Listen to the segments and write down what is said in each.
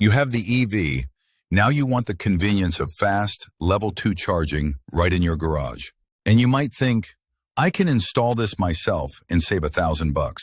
You have the EV. Now you want the convenience of fast, level 2 charging right in your garage. And you might think, I can install this myself and save $1,000.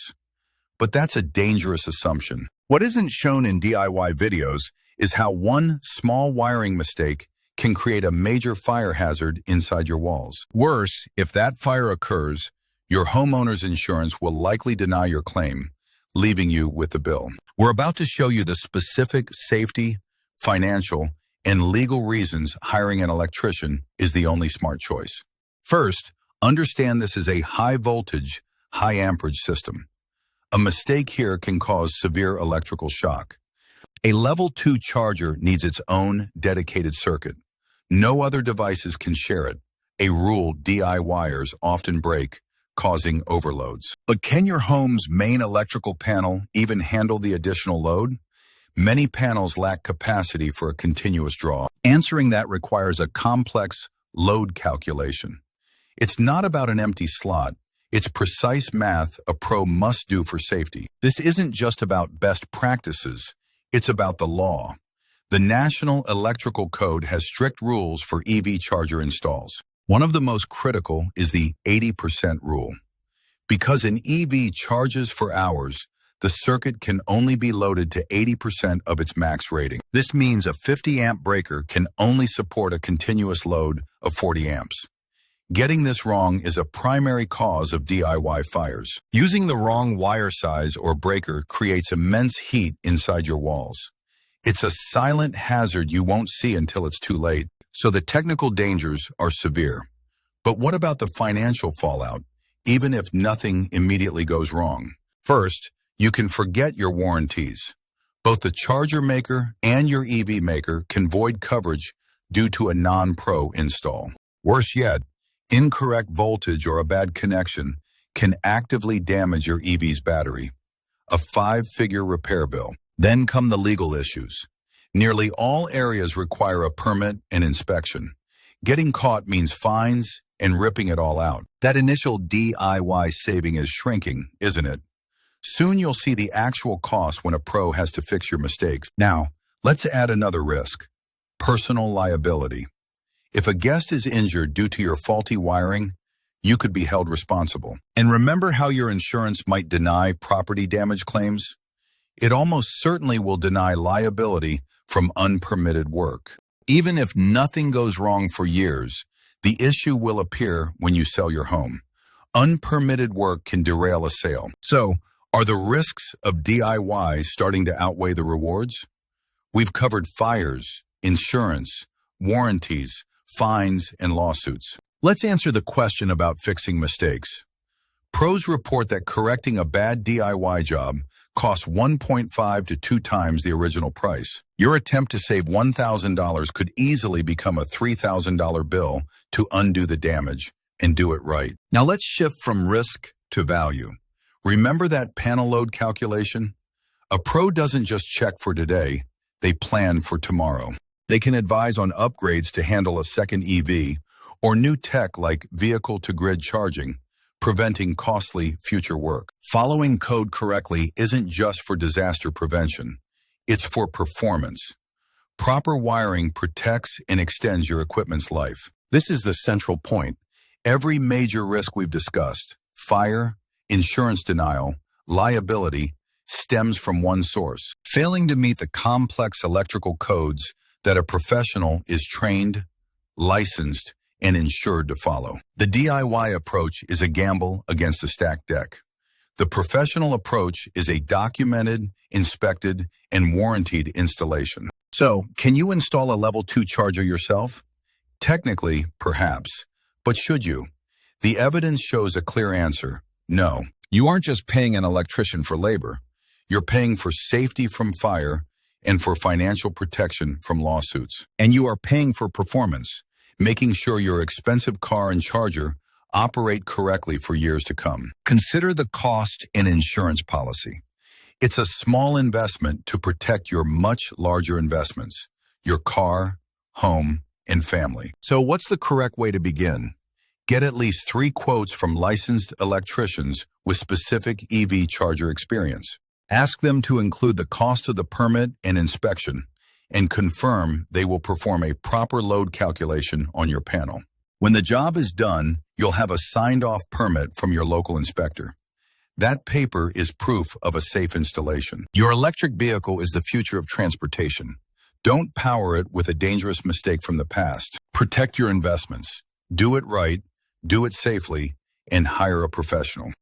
But that's a dangerous assumption. What isn't shown in DIY videos is how one small wiring mistake can create a major fire hazard inside your walls. Worse, if that fire occurs, your homeowner's insurance will likely deny your claim, leaving you with the bill. We're about to show you the specific safety, financial, and legal reasons hiring an electrician is the only smart choice. First, understand this is a high-voltage, high-amperage system. A mistake here can cause severe electrical shock. A level 2 charger needs its own dedicated circuit. No other devices can share it. A rule DIYers often break, causing overloads. But can your home's main electrical panel even handle the additional load? Many panels lack capacity for a continuous draw. Answering that requires a complex load calculation. It's not about an empty slot. It's precise math a pro must do for safety. This isn't just about best practices. It's about the law. The National Electrical Code has strict rules for EV charger installs. One of the most critical is the 80% rule. Because an EV charges for hours, the circuit can only be loaded to 80% of its max rating. This means a 50-amp breaker can only support a continuous load of 40 amps. Getting this wrong is a primary cause of DIY fires. Using the wrong wire size or breaker creates immense heat inside your walls. It's a silent hazard you won't see until it's too late, so the technical dangers are severe. But what about the financial fallout, even if nothing immediately goes wrong? First, you can forget your warranties. Both the charger maker and your EV maker can void coverage due to a non-pro install. Worse yet, incorrect voltage or a bad connection can actively damage your EV's battery. A 5-figure repair bill. Then come the legal issues. Nearly all areas require a permit and inspection. Getting caught means fines and ripping it all out. That initial DIY saving is shrinking, isn't it? Soon you'll see the actual cost when a pro has to fix your mistakes. Now, let's add another risk. Personal liability. If a guest is injured due to your faulty wiring, you could be held responsible. And remember how your insurance might deny property damage claims? It almost certainly will deny liability from unpermitted work. Even if nothing goes wrong for years, the issue will appear when you sell your home. Unpermitted work can derail a sale. So, are the risks of DIY starting to outweigh the rewards? We've covered fires, insurance, warranties, fines, and lawsuits. Let's answer the question about fixing mistakes. Pros report that correcting a bad DIY job costs 1.5 to 2 times the original price. Your attempt to save $1,000 could easily become a $3,000 bill to undo the damage and do it right. Now let's shift from risk to value. Remember that panel load calculation? A pro doesn't just check for today, they plan for tomorrow. They can advise on upgrades to handle a second EV or new tech like vehicle-to-grid charging, preventing costly future work. Following code correctly isn't just for disaster prevention, it's for performance. Proper wiring protects and extends your equipment's life. This is the central point. Every major risk we've discussed, fire, insurance denial, liability, stems from one source. Failing to meet the complex electrical codes that a professional is trained, licensed, and insured to follow. The DIY approach is a gamble against a stacked deck. The professional approach is a documented, inspected, and warranted installation. So, can you install a level 2 charger yourself? Technically, perhaps. But should you? The evidence shows a clear answer. No. You aren't just paying an electrician for labor. You're paying for safety from fire and for financial protection from lawsuits. And you are paying for performance, making sure your expensive car and charger operate correctly for years to come. Consider the cost in insurance policy. It's a small investment to protect your much larger investments, your car, home, and family. So what's the correct way to begin? Get at least 3 quotes from licensed electricians with specific EV charger experience. Ask them to include the cost of the permit and inspection and confirm they will perform a proper load calculation on your panel. When the job is done, you'll have a signed-off permit from your local inspector. That paper is proof of a safe installation. Your electric vehicle is the future of transportation. Don't power it with a dangerous mistake from the past. Protect your investments. Do it right, do it safely, and hire a professional.